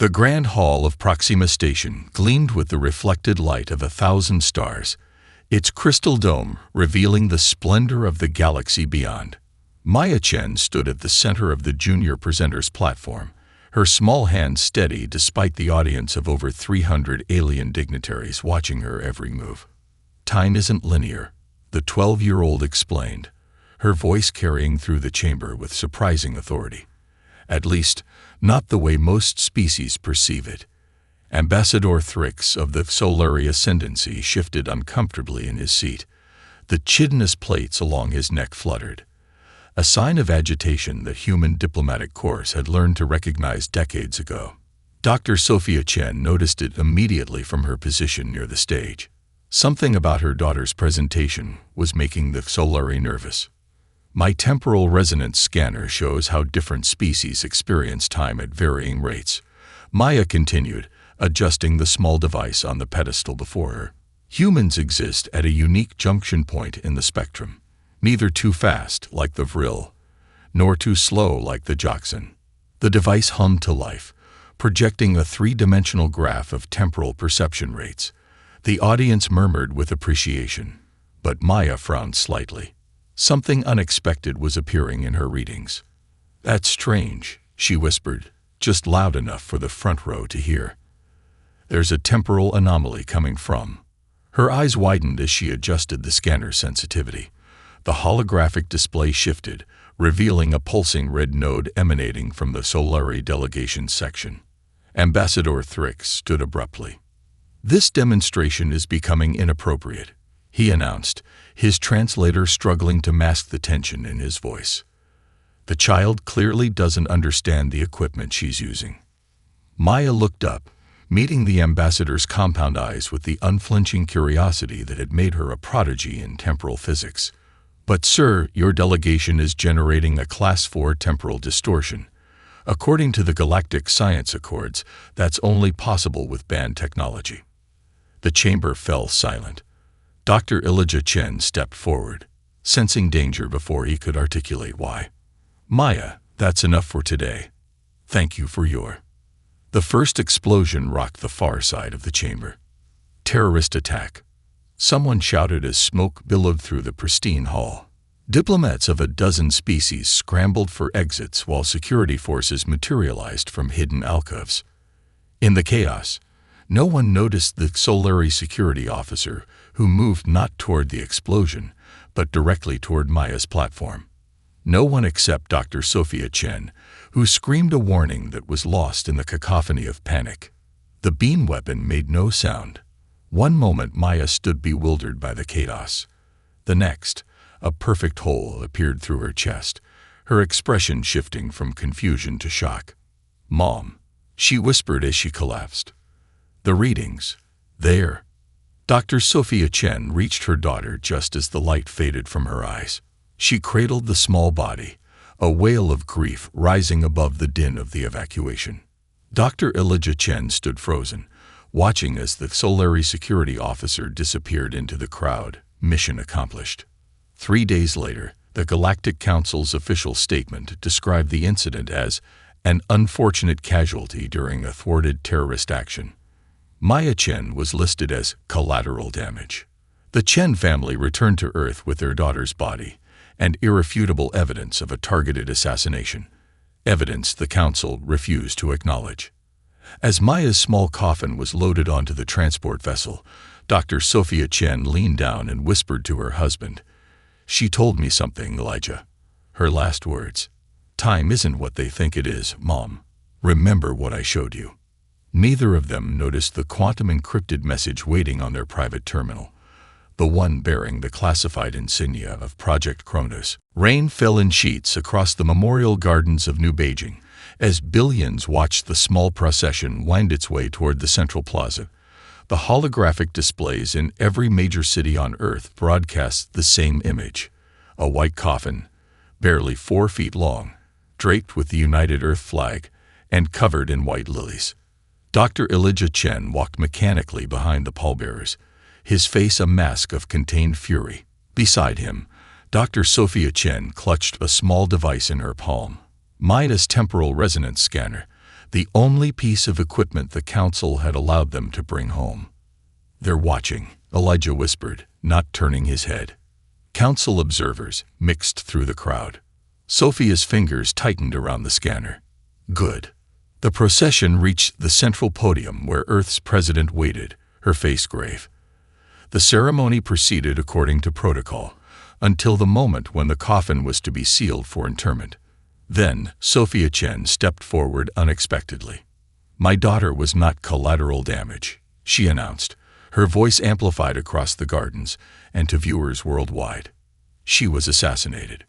The grand hall of Proxima Station gleamed with the reflected light of 1,000 stars, its crystal dome revealing the splendor of the galaxy beyond. Maya Chen stood at the center of the junior presenter's platform, her small hand steady despite the audience of over 300 alien dignitaries watching her every move. "Time isn't linear," the 12-year-old explained, her voice carrying through the chamber with surprising authority. "At least, not the way most species perceive it." Ambassador Thrix of the Solari Ascendancy shifted uncomfortably in his seat. The chitinous plates along his neck fluttered, a sign of agitation that human diplomatic corps had learned to recognize decades ago. Dr. Sophia Chen noticed it immediately from her position near the stage. Something about her daughter's presentation was making the Solari nervous. "My temporal resonance scanner shows how different species experience time at varying rates," Maya continued, adjusting the small device on the pedestal before her. "Humans exist at a unique junction point in the spectrum, neither too fast like the Vril, nor too slow like the Joxan." The device hummed to life, projecting a three-dimensional graph of temporal perception rates. The audience murmured with appreciation, but Maya frowned slightly. Something unexpected was appearing in her readings. "That's strange," she whispered, just loud enough for the front row to hear. "There's a temporal anomaly coming from." Her eyes widened as she adjusted the scanner sensitivity. The holographic display shifted, revealing a pulsing red node emanating from the Solari delegation section. Ambassador Thrix stood abruptly. "This demonstration is becoming inappropriate," he announced, his translator struggling to mask the tension in his voice. "The child clearly doesn't understand the equipment she's using." Maya looked up, meeting the ambassador's compound eyes with the unflinching curiosity that had made her a prodigy in temporal physics. "But sir, your delegation is generating a Class 4 temporal distortion. According to the Galactic Science Accords, that's only possible with band technology." The chamber fell silent. Dr. Elijah Chen stepped forward, sensing danger before he could articulate why. "Maya, that's enough for today. Thank you for your—" The first explosion rocked the far side of the chamber. "Terrorist attack," someone shouted as smoke billowed through the pristine hall. Diplomats of a dozen species scrambled for exits while security forces materialized from hidden alcoves. In the chaos, no one noticed the Solari security officer who moved not toward the explosion, but directly toward Maya's platform. No one except Dr. Sophia Chen, who screamed a warning that was lost in the cacophony of panic. The beam weapon made no sound. One moment Maya stood bewildered by the chaos. The next, a perfect hole appeared through her chest, her expression shifting from confusion to shock. "Mom," she whispered as she collapsed. "The readings. There." Dr. Sophia Chen reached her daughter just as the light faded from her eyes. She cradled the small body, a wail of grief rising above the din of the evacuation. Dr. Elijah Chen stood frozen, watching as the Solari security officer disappeared into the crowd. Mission accomplished. 3 days later, the Galactic Council's official statement described the incident as an unfortunate casualty during a thwarted terrorist action. Maya Chen was listed as collateral damage. The Chen family returned to Earth with their daughter's body and irrefutable evidence of a targeted assassination, evidence the Council refused to acknowledge. As Maya's small coffin was loaded onto the transport vessel, Dr. Sophia Chen leaned down and whispered to her husband, "She told me something, Elijah." Her last words, "Time isn't what they think it is, Mom. Remember what I showed you." Neither of them noticed the quantum-encrypted message waiting on their private terminal, the one bearing the classified insignia of Project Kronos. Rain fell in sheets across the memorial gardens of New Beijing as billions watched the small procession wind its way toward the central plaza. The holographic displays in every major city on Earth broadcast the same image: a white coffin, barely 4 feet long, draped with the United Earth flag, and covered in white lilies. Dr. Elijah Chen walked mechanically behind the pallbearers, his face a mask of contained fury. Beside him, Dr. Sophia Chen clutched a small device in her palm, Maya's temporal resonance scanner, the only piece of equipment the council had allowed them to bring home. "They're watching," Elijah whispered, not turning his head. Council observers mixed through the crowd. Sophia's fingers tightened around the scanner. "Good." The procession reached the central podium where Earth's president waited, her face grave. The ceremony proceeded according to protocol, until the moment when the coffin was to be sealed for interment. Then, Sophia Chen stepped forward unexpectedly. "My daughter was not collateral damage," she announced, her voice amplified across the gardens and to viewers worldwide. "She was assassinated."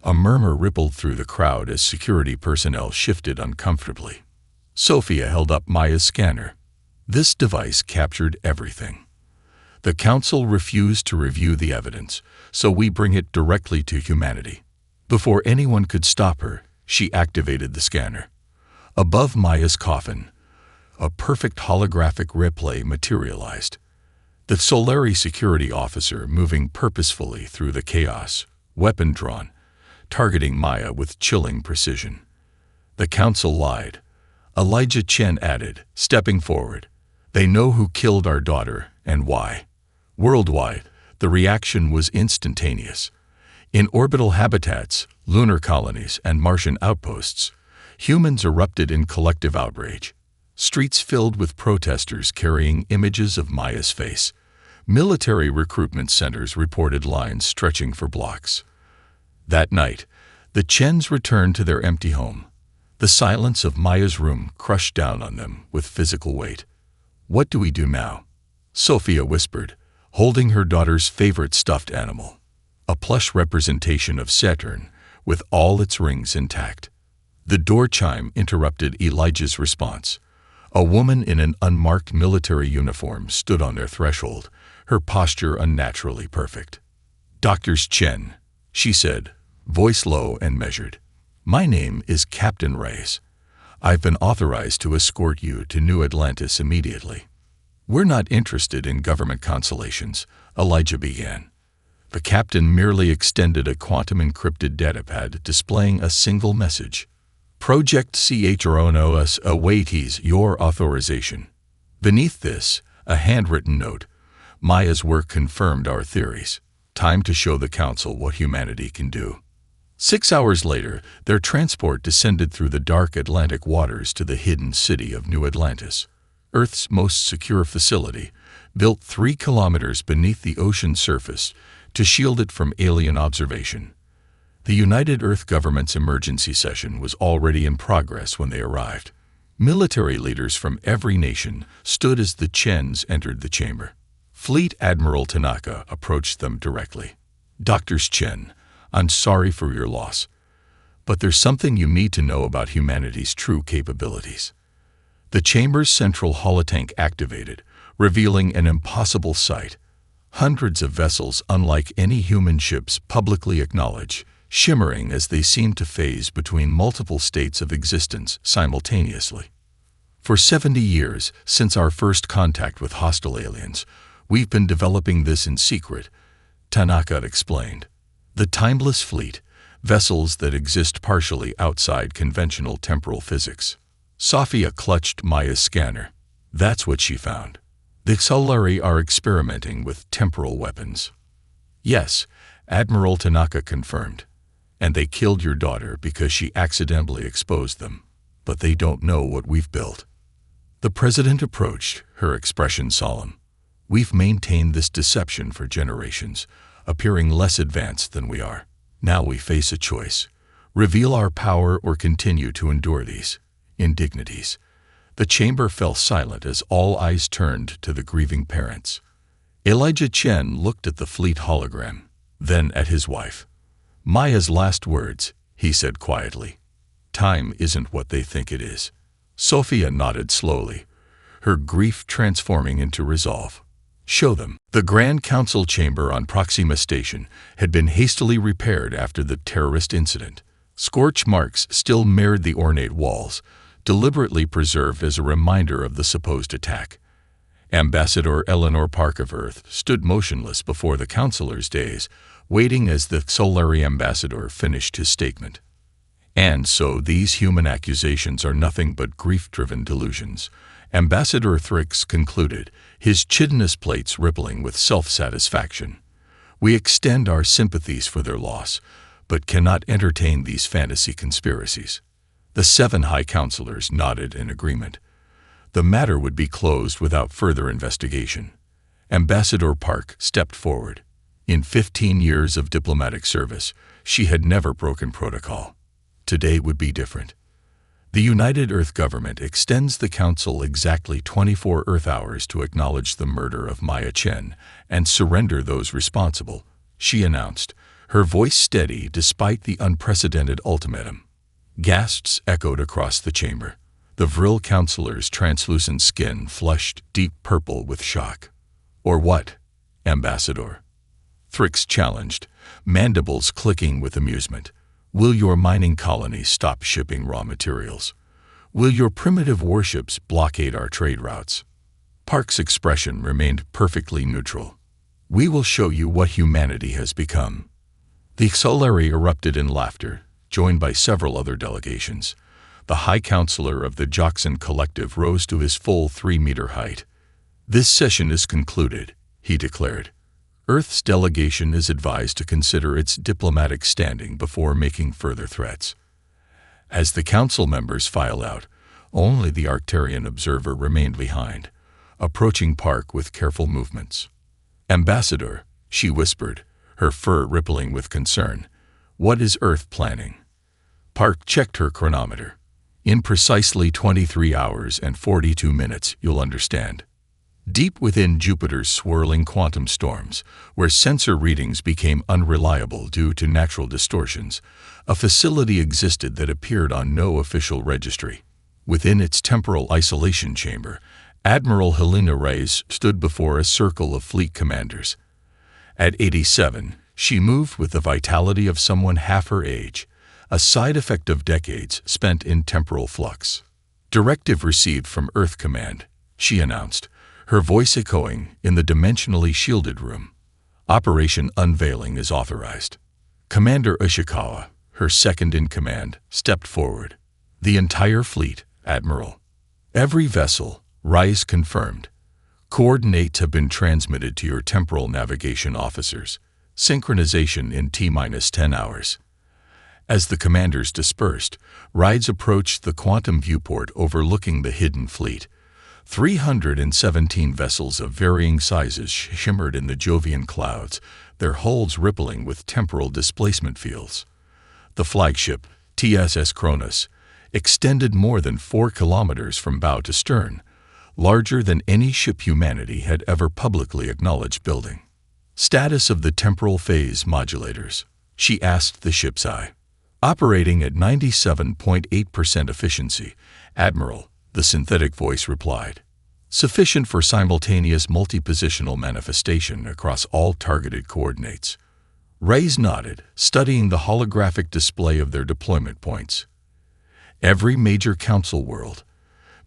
A murmur rippled through the crowd as security personnel shifted uncomfortably. Sophia held up Maya's scanner. This device captured everything. "The council refused to review the evidence, so we bring it directly to humanity." Before anyone could stop her, she activated the scanner. Above Maya's coffin, a perfect holographic replay materialized. The Solari security officer moving purposefully through the chaos, weapon drawn, targeting Maya with chilling precision. "The council lied," Elijah Chen added, stepping forward. "They know who killed our daughter and why." Worldwide, the reaction was instantaneous. In orbital habitats, lunar colonies, and Martian outposts, humans erupted in collective outrage. Streets filled with protesters carrying images of Maya's face. Military recruitment centers reported lines stretching for blocks. That night, the Chens returned to their empty home. The silence of Maya's room crushed down on them with physical weight. "What do we do now?" Sophia whispered, holding her daughter's favorite stuffed animal, a plush representation of Saturn with all its rings intact. The door chime interrupted Elijah's response. A woman in an unmarked military uniform stood on their threshold, her posture unnaturally perfect. "Dr. Chen," she said, voice low and measured. "My name is Captain Reyes. I've been authorized to escort you to New Atlantis immediately." "We're not interested in government consolations," Elijah began. The captain merely extended a quantum-encrypted datapad displaying a single message. "Project CHRONOS awaits your authorization." Beneath this, a handwritten note. "Maya's work confirmed our theories. Time to show the council what humanity can do." 6 hours later, their transport descended through the dark Atlantic waters to the hidden city of New Atlantis, Earth's most secure facility, built 3 kilometers beneath the ocean surface to shield it from alien observation. The United Earth government's emergency session was already in progress when they arrived. Military leaders from every nation stood as the Chens entered the chamber. Fleet Admiral Tanaka approached them directly. "Dr. Chen, I'm sorry for your loss, but there's something you need to know about humanity's true capabilities." The chamber's central holotank activated, revealing an impossible sight. Hundreds of vessels unlike any human ships publicly acknowledged, shimmering as they seemed to phase between multiple states of existence simultaneously. "For 70 years, since our first contact with hostile aliens, we've been developing this in secret," Tanaka explained. "The Timeless Fleet, vessels that exist partially outside conventional temporal physics." Sophia clutched Maya's scanner. That's what she found. "The Solari are experimenting with temporal weapons." "Yes," Admiral Tanaka confirmed. "And they killed your daughter because she accidentally exposed them. But they don't know what we've built." The president approached, her expression solemn. "We've maintained this deception for generations, appearing less advanced than we are. Now we face a choice: reveal our power or continue to endure these indignities." The chamber fell silent as all eyes turned to the grieving parents. Elijah Chen looked at the fleet hologram, then at his wife. "Maya's last words," he said quietly. "Time isn't what they think it is." Sophia nodded slowly, her grief transforming into resolve. "Show them." The Grand Council chamber on Proxima Station had been hastily repaired after the terrorist incident. Scorch marks still mirrored the ornate walls, deliberately preserved as a reminder of the supposed attack. Ambassador Eleanor Park of Earth stood motionless before the councilor's dais, waiting as the Solari ambassador finished his statement. And so these human accusations are nothing but grief-driven delusions, Ambassador Thrix concluded, his chitinous plates rippling with self-satisfaction. We extend our sympathies for their loss, but cannot entertain these fantasy conspiracies. The 7 high counselors nodded in agreement. The matter would be closed without further investigation. Ambassador Park stepped forward. In 15 years of diplomatic service, she had never broken protocol. Today would be different. The United Earth Government extends the Council exactly 24 Earth hours to acknowledge the murder of Maya Chen and surrender those responsible, she announced, her voice steady despite the unprecedented ultimatum. Gasps echoed across the chamber. The Vril counselor's translucent skin flushed deep purple with shock. Or what, Ambassador? Thrix challenged, mandibles clicking with amusement. Will your mining colonies stop shipping raw materials? Will your primitive warships blockade our trade routes? Park's expression remained perfectly neutral. We will show you what humanity has become. The Solari erupted in laughter, joined by several other delegations. The High Counselor of the Joxan Collective rose to his full 3-meter height. This session is concluded, he declared. Earth's delegation is advised to consider its diplomatic standing before making further threats. As the council members file out, only the Arcturian observer remained behind, approaching Park with careful movements. Ambassador, she whispered, her fur rippling with concern, what is Earth planning? Park checked her chronometer. In precisely 23 hours and 42 minutes, you'll understand. Deep within Jupiter's swirling quantum storms, where sensor readings became unreliable due to natural distortions, a facility existed that appeared on no official registry. Within its temporal isolation chamber, Admiral Helena Reyes stood before a circle of fleet commanders. At 87, she moved with the vitality of someone half her age, a side effect of decades spent in temporal flux. Directive received from Earth Command, she announced, her voice echoing in the dimensionally shielded room. Operation Unveiling is authorized. Commander Ishikawa, her second-in-command, stepped forward. The entire fleet, Admiral. Every vessel, Rise confirmed. Coordinates have been transmitted to your temporal navigation officers. Synchronization in T-10 hours. As the commanders dispersed, Rise approached the quantum viewport overlooking the hidden fleet. 317 vessels of varying sizes shimmered in the Jovian clouds, their hulls rippling with temporal displacement fields. The flagship, TSS Cronus, extended more than 4 kilometers from bow to stern, larger than any ship humanity had ever publicly acknowledged building. Status of the temporal phase modulators, she asked the ship's eye. Operating at 97.8% efficiency, Admiral, the synthetic voice replied. Sufficient for simultaneous multi-positional manifestation across all targeted coordinates. Reyes nodded, studying the holographic display of their deployment points. Every major council world,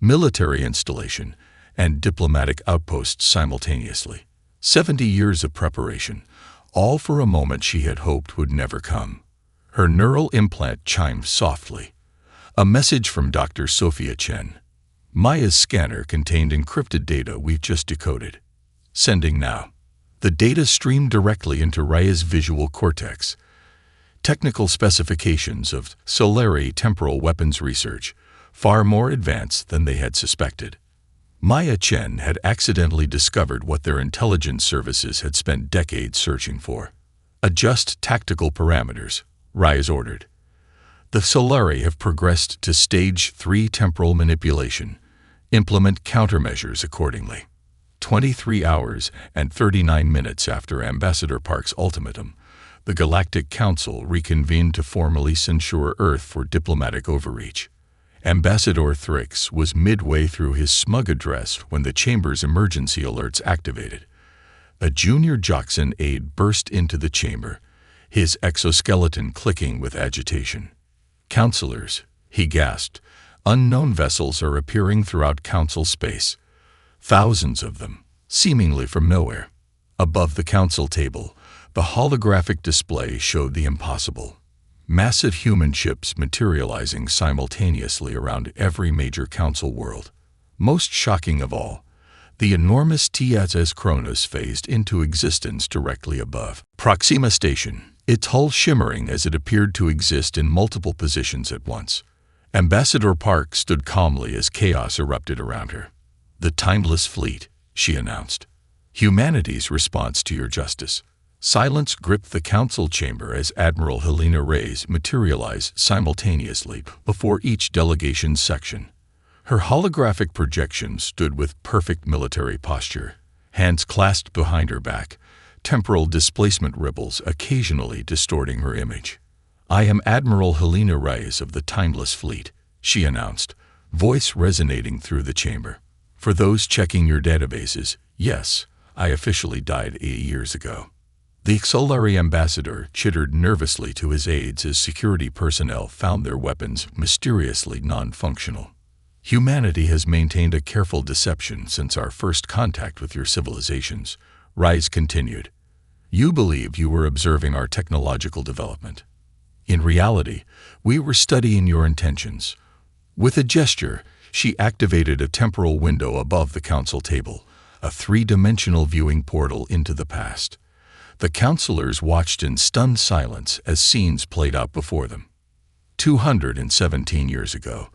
military installation, and diplomatic outpost simultaneously. 70 years of preparation, all for a moment she had hoped would never come. Her neural implant chimed softly. A message from Dr. Sophia Chen. Maya's scanner contained encrypted data we've just decoded. Sending now. The data streamed directly into Raya's visual cortex. Technical specifications of Solari temporal weapons research, far more advanced than they had suspected. Maya Chen had accidentally discovered what their intelligence services had spent decades searching for. Adjust tactical parameters, Rise ordered. The Solari have progressed to Stage 3 temporal manipulation. Implement countermeasures accordingly. 23 hours and 39 minutes after Ambassador Park's ultimatum, the Galactic Council reconvened to formally censure Earth for diplomatic overreach. Ambassador Thrix was midway through his smug address when the chamber's emergency alerts activated. A junior Joxan aide burst into the chamber, his exoskeleton clicking with agitation. Counselors, he gasped, unknown vessels are appearing throughout council space. Thousands of them, seemingly from nowhere. Above the council table, the holographic display showed the impossible. massive human ships materializing simultaneously around every major council world. Most shocking of all, the enormous TSS Kronos phased into existence directly above Proxima Station, its hull shimmering as it appeared to exist in multiple positions at once. Ambassador Park stood calmly as chaos erupted around her. "The Timeless Fleet," she announced. "Humanity's response to your justice." Silence gripped the council chamber as Admiral Helena Reyes materialized simultaneously before each delegation's section. Her holographic projection stood with perfect military posture, hands clasped behind her back, temporal displacement ripples occasionally distorting her image. "I am Admiral Helena Reyes of the Timeless Fleet," she announced, voice resonating through the chamber. "For those checking your databases, yes, I officially died 8 years ago." The Xolari ambassador chittered nervously to his aides as security personnel found their weapons mysteriously non-functional. "Humanity has maintained a careful deception since our first contact with your civilizations," Reyes continued. "You believe you were observing our technological development. In reality, we were studying your intentions." With a gesture, she activated a temporal window above the council table, a three-dimensional viewing portal into the past. The counselors watched in stunned silence as scenes played out before them. 217 years ago,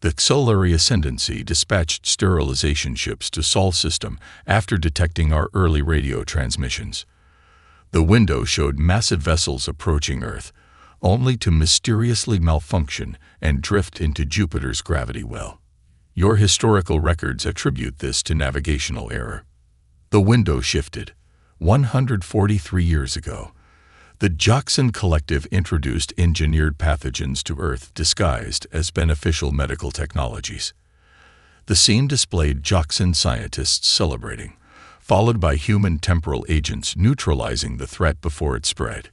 the Xolari Ascendancy dispatched sterilization ships to Sol system after detecting our early radio transmissions. The window showed massive vessels approaching Earth, only to mysteriously malfunction and drift into Jupiter's gravity well. Your historical records attribute this to navigational error. The window shifted. 143 years ago, the Joxan Collective introduced engineered pathogens to Earth disguised as beneficial medical technologies. The scene displayed Joxan scientists celebrating, followed by human temporal agents neutralizing the threat before it spread.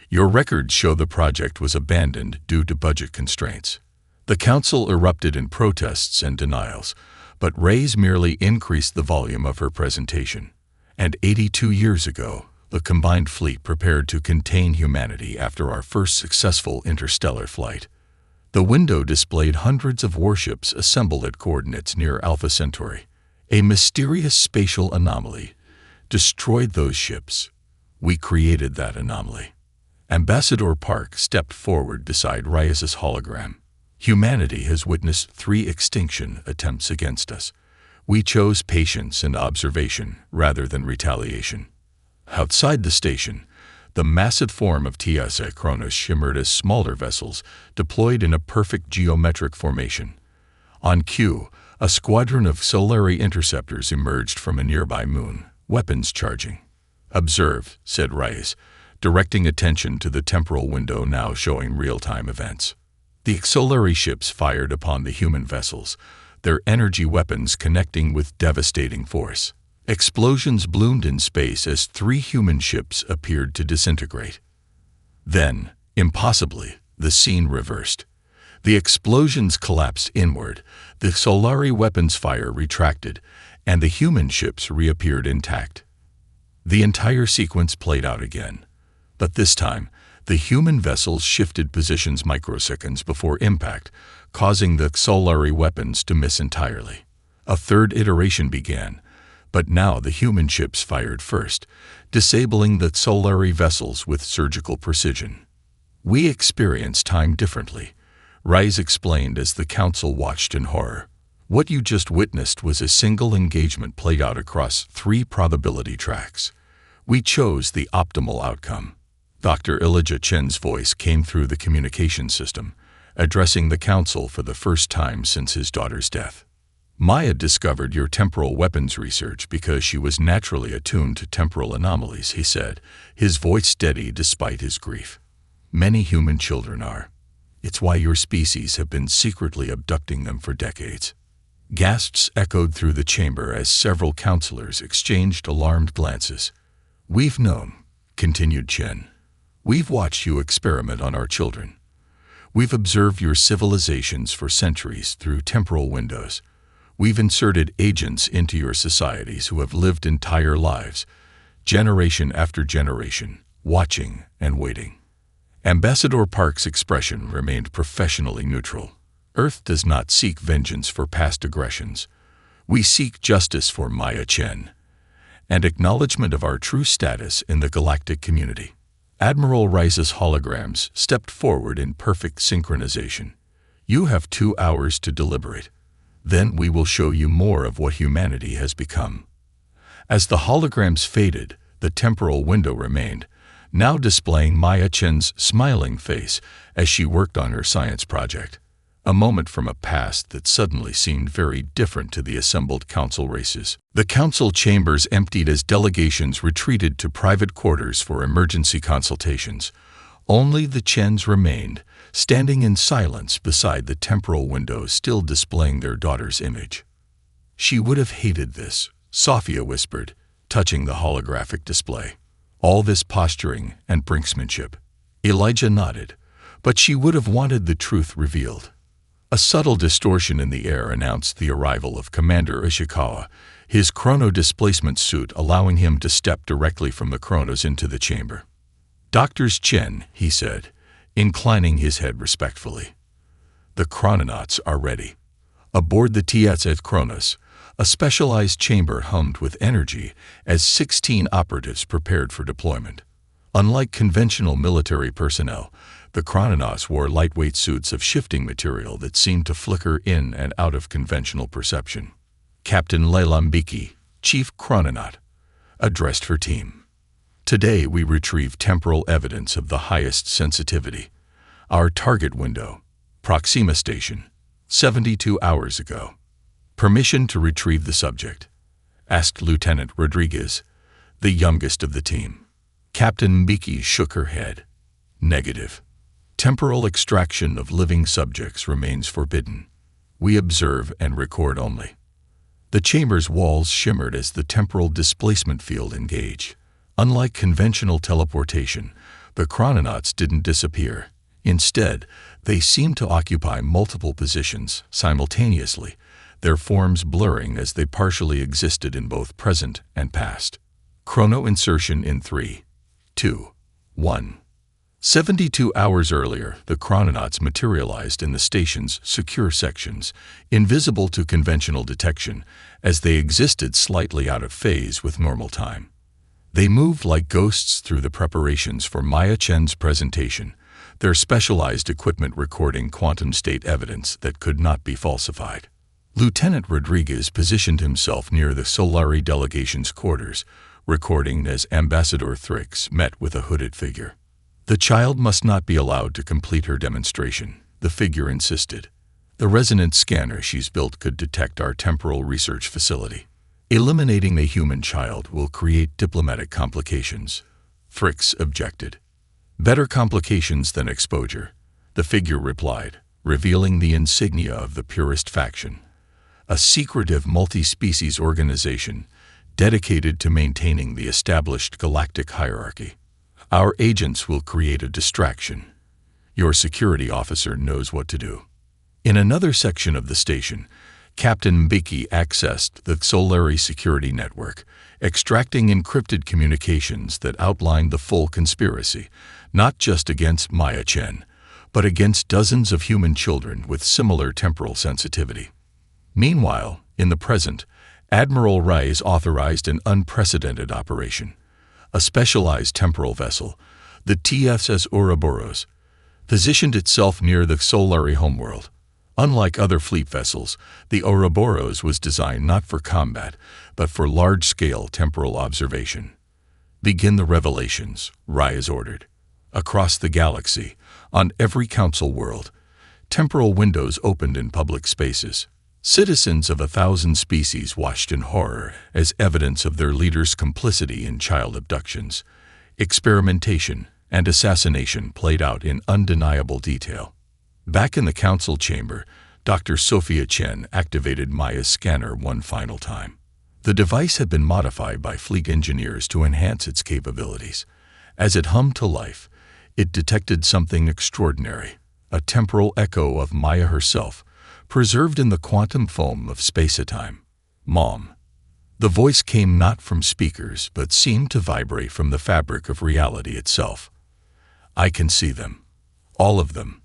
Your records show the project was abandoned due to budget constraints. The council erupted in protests and denials, but Reyes merely increased the volume of her presentation. And 82 years ago, the combined fleet prepared to contain humanity after our first successful interstellar flight. The window displayed hundreds of warships assembled at coordinates near Alpha Centauri. A mysterious spatial anomaly destroyed those ships. We created that anomaly. Ambassador Park stepped forward beside Reyes's hologram. "Humanity has witnessed 3 extinction attempts against us. We chose patience and observation rather than retaliation." Outside the station, the massive form of TSA Kronos shimmered as smaller vessels deployed in a perfect geometric formation. On cue, a squadron of Xolari interceptors emerged from a nearby moon, weapons charging. "Observe," said Reyes, directing attention to the temporal window now showing real-time events. The Xolari ships fired upon the human vessels, their energy weapons connecting with devastating force. Explosions bloomed in space as 3 human ships appeared to disintegrate. Then, impossibly, the scene reversed. The explosions collapsed inward, the Xolari weapons fire retracted, and the human ships reappeared intact. The entire sequence played out again, but this time, the human vessels shifted positions microseconds before impact, causing the Xolari weapons to miss entirely. A third iteration began, but now the human ships fired first, disabling the Xolari vessels with surgical precision. "We experience time differently," Reyes explained as the council watched in horror. "What you just witnessed was a single engagement played out across 3 probability tracks. We chose the optimal outcome." Dr. Elijah Chen's voice came through the communication system, addressing the council for the first time since his daughter's death. "Maya discovered your temporal weapons research because she was naturally attuned to temporal anomalies," he said, his voice steady despite his grief. "Many human children are. It's why your species have been secretly abducting them for decades." Gasps echoed through the chamber as several counselors exchanged alarmed glances. "We've known," continued Chen. "We've watched you experiment on our children. We've observed your civilizations for centuries through temporal windows. We've inserted agents into your societies who have lived entire lives, generation after generation, watching and waiting. Ambassador Park's expression remained professionally neutral. Earth does not seek vengeance for past aggressions. We seek justice for Maya Chen, and acknowledgement of our true status in the galactic community. Admiral Rice's holograms stepped forward in perfect synchronization. You have 2 hours to deliberate. Then we will show you more of what humanity has become. As the holograms faded, the temporal window remained, now displaying Maya Chen's smiling face as she worked on her science project. A moment from a past that suddenly seemed very different to the assembled council races. The council chambers emptied as delegations retreated to private quarters for emergency consultations. Only the Chens remained, standing in silence beside the temporal window still displaying their daughter's image. She would have hated this, Sophia whispered, touching the holographic display. All this posturing and brinksmanship. Elijah nodded, but she would have wanted the truth revealed. A subtle distortion in the air announced the arrival of Commander Ishikawa, his chrono displacement suit allowing him to step directly from the chronos into the chamber. "Doctors Chen," he said, inclining his head respectfully. "The chrononauts are ready." Aboard the TSS Kronos, a specialized chamber hummed with energy as 16 operatives prepared for deployment. Unlike conventional military personnel, the chrononauts wore lightweight suits of shifting material that seemed to flicker in and out of conventional perception. Captain Leilambiki, Chief Chrononaut, addressed her team. "Today we retrieve temporal evidence of the highest sensitivity. Our target window, Proxima Station, 72 hours ago. Permission to retrieve the subject?" asked Lieutenant Rodriguez, the youngest of the team. Captain Mbiki shook her head. "Negative. Temporal extraction of living subjects remains forbidden. We observe and record only." The chamber's walls shimmered as the temporal displacement field engaged. Unlike conventional teleportation, the chrononauts didn't disappear. Instead, they seemed to occupy multiple positions simultaneously, their forms blurring as they partially existed in both present and past. Chrono insertion in 3, 2, 1. 72 hours earlier, the chrononauts materialized in the station's secure sections, invisible to conventional detection, as they existed slightly out of phase with normal time. They moved like ghosts through the preparations for Maya Chen's presentation, their specialized equipment recording quantum state evidence that could not be falsified. Lieutenant Rodriguez positioned himself near the Solari delegation's quarters, recording as Ambassador Thrix met with a hooded figure. "The child must not be allowed to complete her demonstration," the figure insisted. "The resonance scanner she's built could detect our temporal research facility. Eliminating the human child will create diplomatic complications." Thrix objected. "Better complications than exposure," the figure replied, revealing the insignia of the purist faction, a secretive multi-species organization dedicated to maintaining the established galactic hierarchy. "Our agents will create a distraction. Your security officer knows what to do." In another section of the station, Captain Mbiki accessed the Solari security network, extracting encrypted communications that outlined the full conspiracy, not just against Maya Chen, but against dozens of human children with similar temporal sensitivity. Meanwhile, in the present, Admiral Rice authorized an unprecedented operation. A specialized temporal vessel, the TSS Ouroboros, positioned itself near the Solari homeworld. Unlike other fleet vessels, the Ouroboros was designed not for combat, but for large-scale temporal observation. "Begin the revelations," Rice ordered. Across the galaxy, on every council world, temporal windows opened in public spaces. Citizens of 1,000 species watched in horror as evidence of their leaders' complicity in child abductions. Experimentation and assassination played out in undeniable detail. Back in the council chamber, Dr. Sophia Chen activated Maya's scanner one final time. The device had been modified by fleet engineers to enhance its capabilities. As it hummed to life, it detected something extraordinary, a temporal echo of Maya herself, preserved in the quantum foam of space-time. "Mom." The voice came not from speakers, but seemed to vibrate from the fabric of reality itself. I can see them. All of them.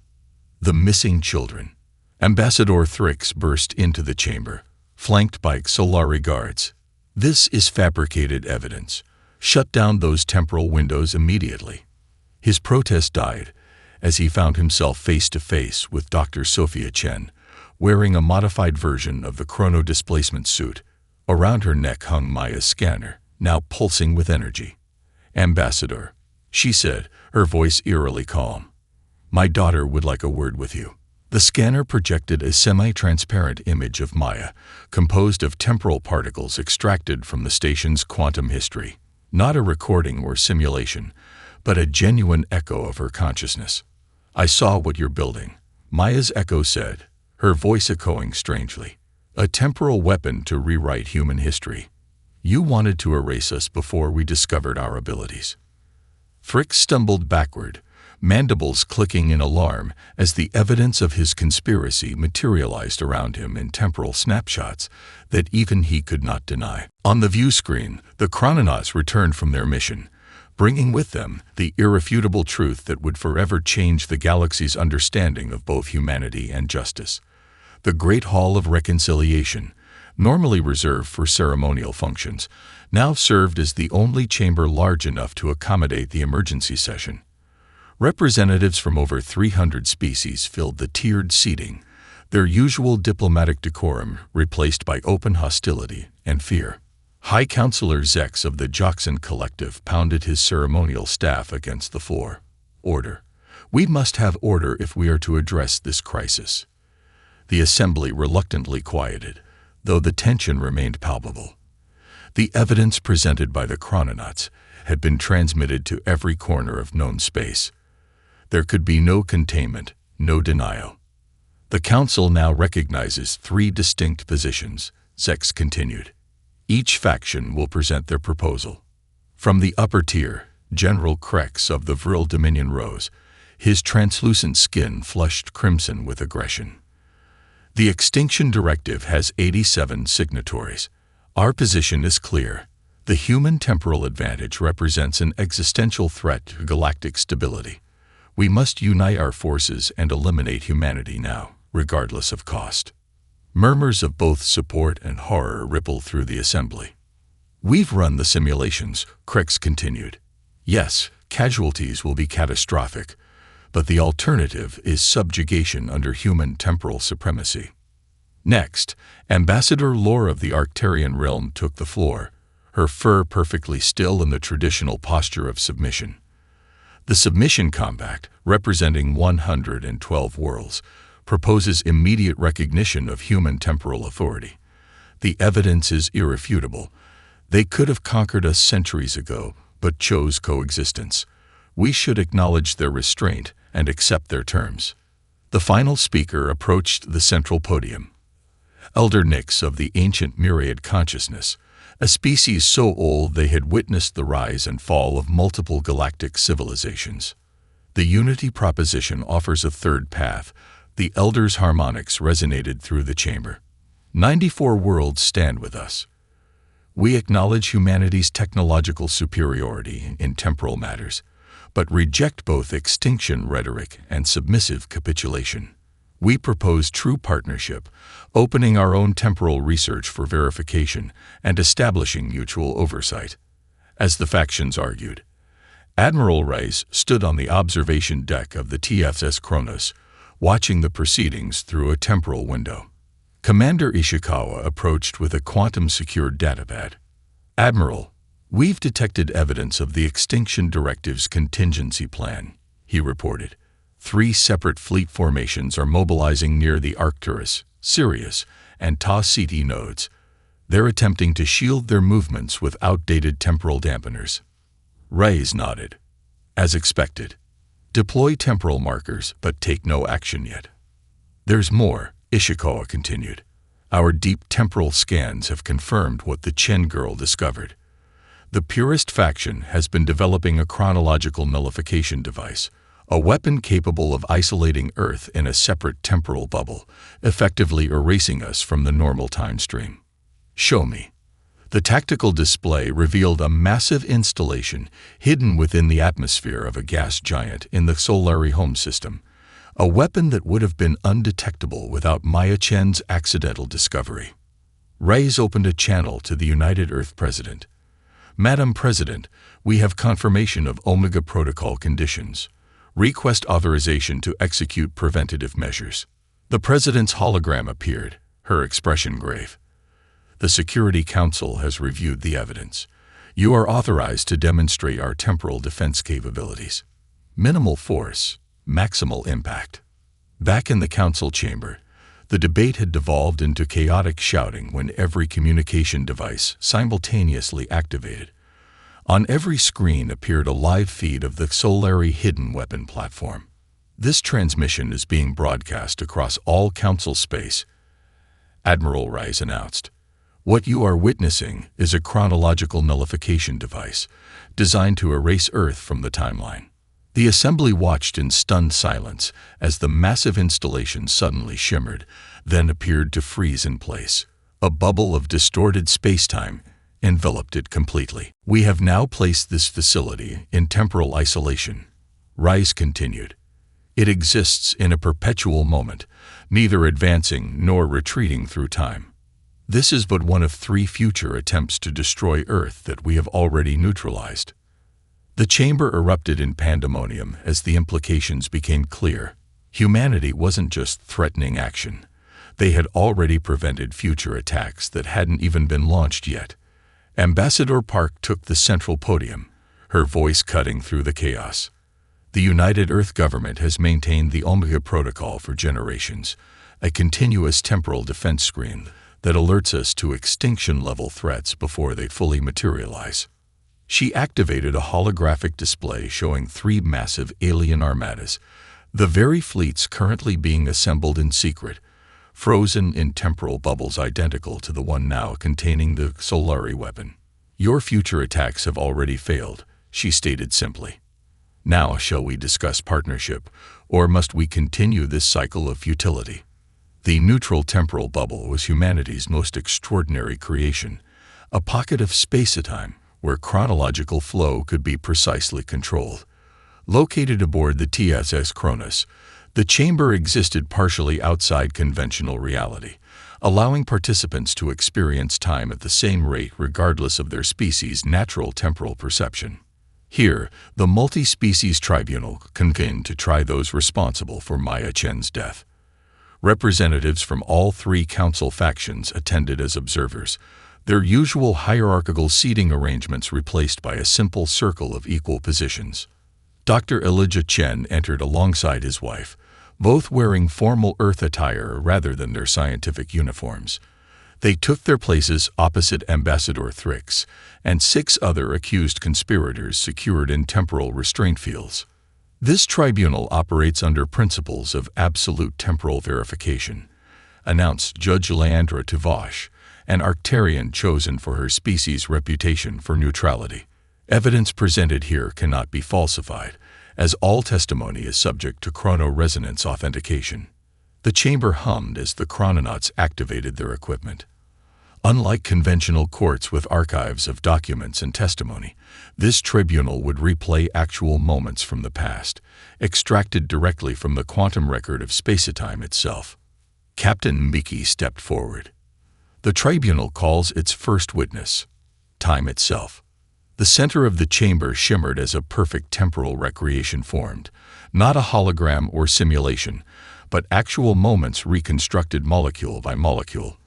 The missing children. Ambassador Thrix burst into the chamber, flanked by Solari guards. This is fabricated evidence. Shut down those temporal windows immediately. His protest died as he found himself face to face with Dr. Sophia Chen, wearing a modified version of the chrono displacement suit. Around her neck hung Maya's scanner, now pulsing with energy. "Ambassador," she said, her voice eerily calm. "My daughter would like a word with you." The scanner projected a semi-transparent image of Maya, composed of temporal particles extracted from the station's quantum history. Not a recording or simulation, but a genuine echo of her consciousness. "I saw what you're building," Maya's echo said, her voice echoing strangely. "A temporal weapon to rewrite human history. You wanted to erase us before we discovered our abilities." Thrix stumbled backward, mandibles clicking in alarm as the evidence of his conspiracy materialized around him in temporal snapshots that even he could not deny. On the view screen, the chrononauts returned from their mission, bringing with them the irrefutable truth that would forever change the galaxy's understanding of both humanity and justice. The Great Hall of Reconciliation, normally reserved for ceremonial functions, now served as the only chamber large enough to accommodate the emergency session. Representatives from over 300 species filled the tiered seating, their usual diplomatic decorum replaced by open hostility and fear. High Counselor Zex of the Joxan Collective pounded his ceremonial staff against the floor. "Order. We must have order if we are to address this crisis." The assembly reluctantly quieted, though the tension remained palpable. The evidence presented by the chrononauts had been transmitted to every corner of known space. There could be no containment, no denial. "The Council now recognizes 3 distinct positions," Zex continued. "Each faction will present their proposal." From the upper tier, General Krex of the Vril Dominion rose, his translucent skin flushed crimson with aggression. "The Extinction Directive has 87 signatories. Our position is clear. The human temporal advantage represents an existential threat to galactic stability. We must unite our forces and eliminate humanity now, regardless of cost." Murmurs of both support and horror rippled through the assembly. "We've run the simulations," Krex continued. "Yes, casualties will be catastrophic, but the alternative is subjugation under human temporal supremacy." Next, Ambassador Lore of the Arcturian realm took the floor, her fur perfectly still in the traditional posture of submission. The Submission Compact, representing 112 worlds, proposes immediate recognition of human temporal authority. The evidence is irrefutable. They could have conquered us centuries ago, but chose coexistence. We should acknowledge their restraint and accept their terms. The final speaker approached the central podium. Elder Nyx of the ancient Myriad consciousness, a species so old they had witnessed the rise and fall of multiple galactic civilizations. The Unity proposition offers a third path. The Elder's harmonics resonated through the chamber. 94 worlds stand with us. We acknowledge humanity's technological superiority in temporal matters, but reject both extinction rhetoric and submissive capitulation. We propose true partnership, opening our own temporal research for verification and establishing mutual oversight. As the factions argued, Admiral Rice stood on the observation deck of the TFS Kronos, watching the proceedings through a temporal window. Commander Ishikawa approached with a quantum-secured datapad. "Admiral, we've detected evidence of the Extinction Directive's contingency plan," he reported. 3 separate fleet formations are mobilizing near the Arcturus, Sirius, and Ta Ceti nodes. They're attempting to shield their movements with outdated temporal dampeners. Reyes nodded. "As expected. Deploy temporal markers, but take no action yet." "There's more," Ishikawa continued. "Our deep temporal scans have confirmed what the Chen girl discovered. The Purist faction has been developing a chronological nullification device, a weapon capable of isolating Earth in a separate temporal bubble, effectively erasing us from the normal time stream." "Show me." The tactical display revealed a massive installation hidden within the atmosphere of a gas giant in the Solari home system, a weapon that would have been undetectable without Maya Chen's accidental discovery. Reyes opened a channel to the United Earth President. "Madam President, we have confirmation of Omega Protocol conditions. Request authorization to execute preventative measures." The President's hologram appeared, her expression grave. "The Security Council has reviewed the evidence. You are authorized to demonstrate our temporal defense capabilities. Minimal force, maximal impact." Back in the council chamber, the debate had devolved into chaotic shouting when every communication device simultaneously activated. On every screen appeared a live feed of the Solari hidden weapon platform. "This transmission is being broadcast across all council space," Admiral Reyes announced. "What you are witnessing is a chronological nullification device designed to erase Earth from the timeline." The assembly watched in stunned silence as the massive installation suddenly shimmered, then appeared to freeze in place. A bubble of distorted space-time enveloped it completely. "We have now placed this facility in temporal isolation," Reyes continued. "It exists in a perpetual moment, neither advancing nor retreating through time. This is but one of 3 future attempts to destroy Earth that we have already neutralized." The chamber erupted in pandemonium as the implications became clear. Humanity wasn't just threatening action. They had already prevented future attacks that hadn't even been launched yet. Ambassador Park took the central podium, her voice cutting through the chaos. "The United Earth government has maintained the Omega Protocol for generations, a continuous temporal defense screen that alerts us to extinction-level threats before they fully materialize." She activated a holographic display showing 3 massive alien armadas, the very fleets currently being assembled in secret, frozen in temporal bubbles identical to the one now containing the Solari weapon. "Your future attacks have already failed," she stated simply. "Now shall we discuss partnership, or must we continue this cycle of futility?" The neutral temporal bubble was humanity's most extraordinary creation, a pocket of space-time where chronological flow could be precisely controlled. Located aboard the TSS Cronus, the chamber existed partially outside conventional reality, allowing participants to experience time at the same rate regardless of their species' natural temporal perception. Here, the multi-species tribunal convened to try those responsible for Maya Chen's death. Representatives from all 3 council factions attended as observers, their usual hierarchical seating arrangements replaced by a simple circle of equal positions. Dr. Elijah Chen entered alongside his wife, both wearing formal Earth attire rather than their scientific uniforms. They took their places opposite Ambassador Thrix and 6 other accused conspirators secured in temporal restraint fields. "This tribunal operates under principles of absolute temporal verification," announced Judge Leandra Tuvash, an Arcturian chosen for her species' reputation for neutrality. "Evidence presented here cannot be falsified, as all testimony is subject to chrono-resonance authentication." The chamber hummed as the chrononauts activated their equipment. Unlike conventional courts with archives of documents and testimony, this tribunal would replay actual moments from the past, extracted directly from the quantum record of spacetime itself. Captain Mbiki stepped forward. The tribunal calls its first witness, time itself. The center of the chamber shimmered as a perfect temporal recreation formed, not a hologram or simulation, but actual moments reconstructed molecule by molecule.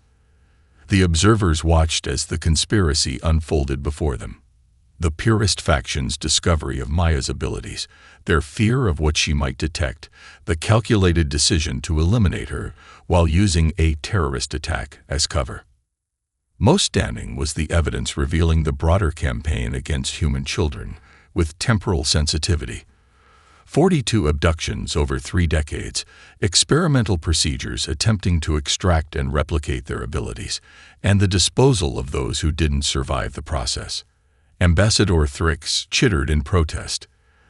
The observers watched as the conspiracy unfolded before them. The purist faction's discovery of Maya's abilities, their fear of what she might detect, the calculated decision to eliminate her while using a terrorist attack as cover. Most standing was the evidence revealing the broader campaign against human children with temporal sensitivity. 42 abductions over 3 decades, experimental procedures attempting to extract and replicate their abilities, and the disposal of those who didn't survive the process. Ambassador Thrix chittered in protest.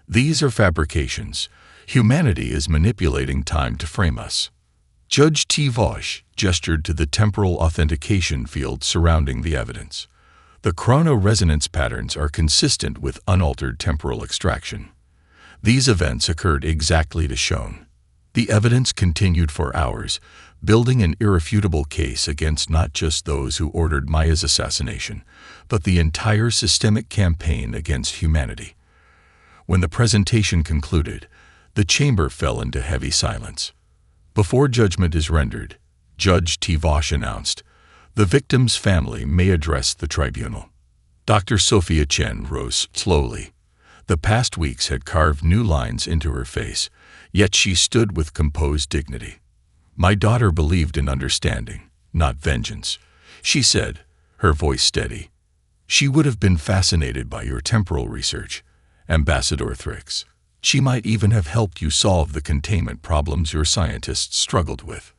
"These are fabrications. Humanity is manipulating time to frame us." Judge T. Vosh gestured to the temporal authentication field surrounding the evidence. The chrono-resonance patterns are consistent with unaltered temporal extraction. These events occurred exactly as shown. The evidence continued for hours, building an irrefutable case against not just those who ordered Maya's assassination, but the entire systemic campaign against humanity. When the presentation concluded, the chamber fell into heavy silence. Before judgment is rendered, Judge Tivosh announced, "The victim's family may address the tribunal." Dr. Sophia Chen rose slowly. The past weeks had carved new lines into her face, yet she stood with composed dignity. "My daughter believed in understanding, not vengeance," she said, her voice steady. "She would have been fascinated by your temporal research, Ambassador Thrix. She might even have helped you solve the containment problems your scientists struggled with."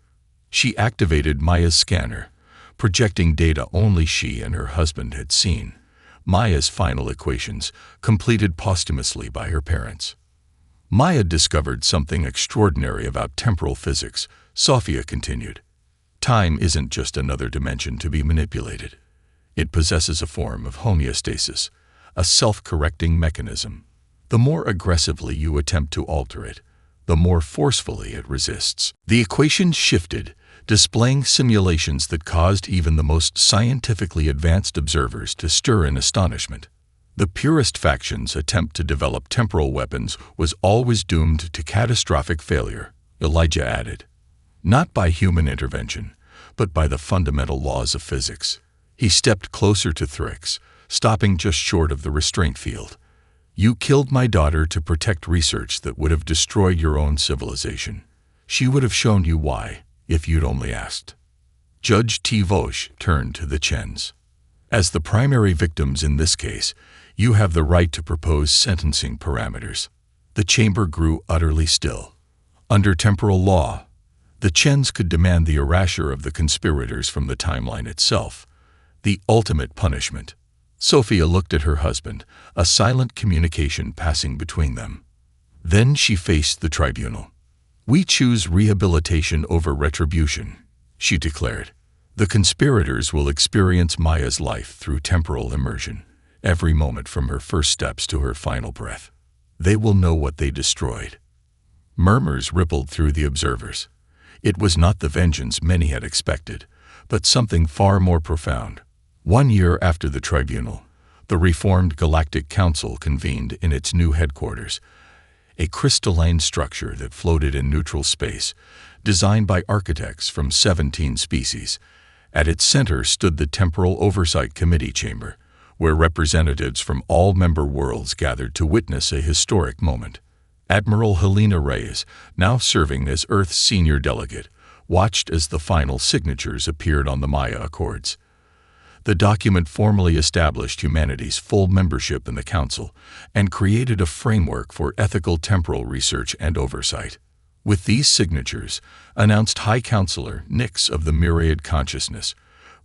She activated Maya's scanner, projecting data only she and her husband had seen. Maya's final equations, completed posthumously by her parents. "Maya discovered something extraordinary about temporal physics," Sophia continued. "Time isn't just another dimension to be manipulated. It possesses a form of homeostasis, a self-correcting mechanism. The more aggressively you attempt to alter it, the more forcefully it resists." The equations shifted, displaying simulations that caused even the most scientifically advanced observers to stir in astonishment. The purest faction's attempt to develop temporal weapons was always doomed to catastrophic failure, Elijah added. "Not by human intervention, but by the fundamental laws of physics." He stepped closer to Thrix, stopping just short of the restraint field. "You killed my daughter to protect research that would have destroyed your own civilization. She would have shown you why, if you'd only asked." Judge Tivosh turned to the Chens. "As the primary victims in this case, you have the right to propose sentencing parameters." The chamber grew utterly still. Under temporal law, the Chens could demand the erasure of the conspirators from the timeline itself, the ultimate punishment. Sophia looked at her husband, a silent communication passing between them. Then she faced the tribunal. "We choose rehabilitation over retribution," she declared. "The conspirators will experience Maya's life through temporal immersion, every moment from her first steps to her final breath. They will know what they destroyed." Murmurs rippled through the observers. It was not the vengeance many had expected, but something far more profound. 1 year after the tribunal, the reformed Galactic Council convened in its new headquarters, a crystalline structure that floated in neutral space, designed by architects from 17 species. At its center stood the Temporal Oversight Committee chamber, where representatives from all member worlds gathered to witness a historic moment. Admiral Helena Reyes, now serving as Earth's senior delegate, watched as the final signatures appeared on the Maya Accords. The document formally established humanity's full membership in the Council and created a framework for ethical temporal research and oversight. "With these signatures," announced High Counselor Nix of the Myriad Consciousness,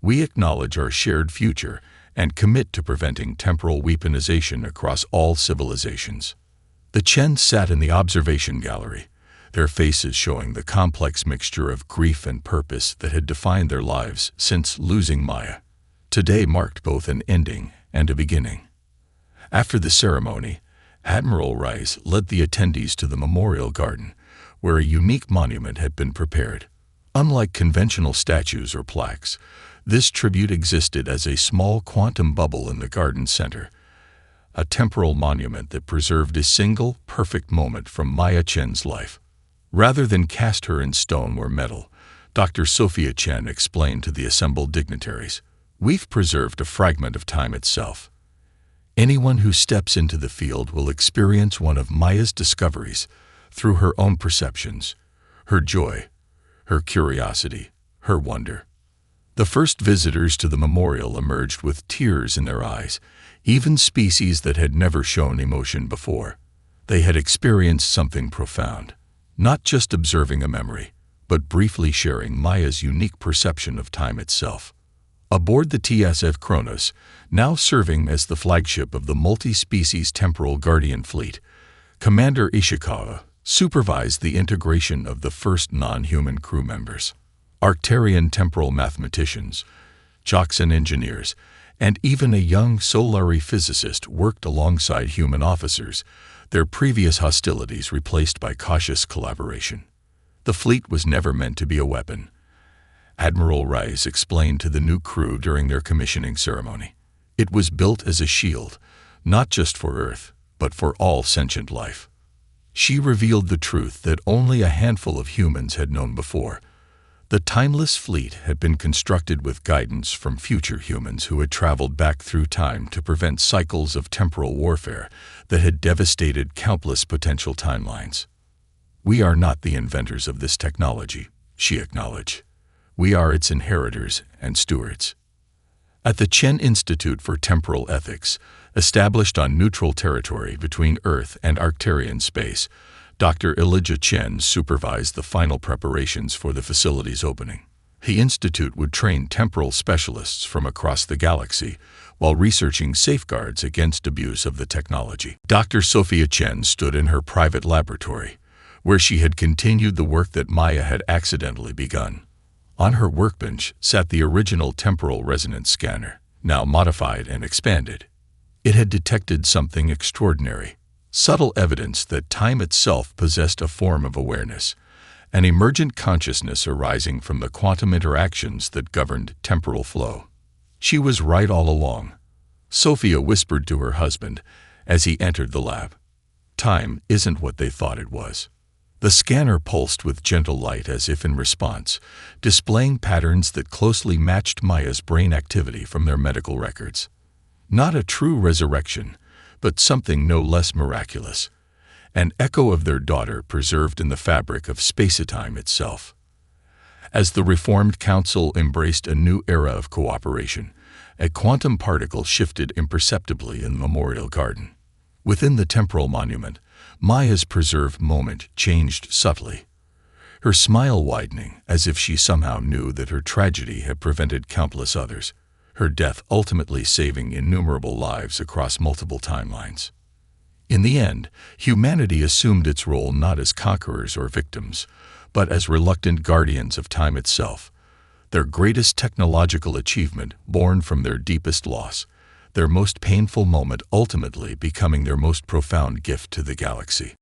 "we acknowledge our shared future and commit to preventing temporal weaponization across all civilizations." The Chen sat in the observation gallery, their faces showing the complex mixture of grief and purpose that had defined their lives since losing Maya. Today marked both an ending and a beginning. After the ceremony, Admiral Rice led the attendees to the memorial garden, where a unique monument had been prepared. Unlike conventional statues or plaques, this tribute existed as a small quantum bubble in the garden center, a temporal monument that preserved a single, perfect moment from Maya Chen's life. Rather than cast her in stone or metal, Dr. Sophia Chen explained to the assembled dignitaries, "We've preserved a fragment of time itself. Anyone who steps into the field will experience one of Maya's discoveries through her own perceptions, her joy, her curiosity, her wonder." The first visitors to the memorial emerged with tears in their eyes, even species that had never shown emotion before. They had experienced something profound, not just observing a memory, but briefly sharing Maya's unique perception of time itself. Aboard the TSF Kronos, now serving as the flagship of the multi-species temporal guardian fleet, Commander Ishikawa supervised the integration of the first non-human crew members. Arcturian temporal mathematicians, jocks and engineers, and even a young Solari physicist worked alongside human officers, their previous hostilities replaced by cautious collaboration. The fleet was never meant to be a weapon. Admiral Rice explained to the new crew during their commissioning ceremony. It was built as a shield, not just for Earth, but for all sentient life. She revealed the truth that only a handful of humans had known before. The timeless fleet had been constructed with guidance from future humans who had traveled back through time to prevent cycles of temporal warfare that had devastated countless potential timelines. "We are not the inventors of this technology," she acknowledged. "We are its inheritors and stewards." At the Chen Institute for Temporal Ethics, established on neutral territory between Earth and Arcturian space, Dr. Elijah Chen supervised the final preparations for the facility's opening. The institute would train temporal specialists from across the galaxy while researching safeguards against abuse of the technology. Dr. Sophia Chen stood in her private laboratory, where she had continued the work that Maya had accidentally begun. On her workbench sat the original temporal resonance scanner, now modified and expanded. It had detected something extraordinary, subtle evidence that time itself possessed a form of awareness, an emergent consciousness arising from the quantum interactions that governed temporal flow. She was right all along, Sophia whispered to her husband as he entered the lab. Time isn't what they thought it was. The scanner pulsed with gentle light as if in response, displaying patterns that closely matched Maya's brain activity from their medical records. Not a true resurrection, but something no less miraculous, an echo of their daughter preserved in the fabric of space-time itself. As the Reformed Council embraced a new era of cooperation, a quantum particle shifted imperceptibly in the memorial garden. Within the temporal monument, Maya's preserved moment changed subtly, her smile widening as if she somehow knew that her tragedy had prevented countless others, her death ultimately saving innumerable lives across multiple timelines. In the end, humanity assumed its role not as conquerors or victims, but as reluctant guardians of time itself, their greatest technological achievement born from their deepest loss, their most painful moment ultimately becoming their most profound gift to the galaxy.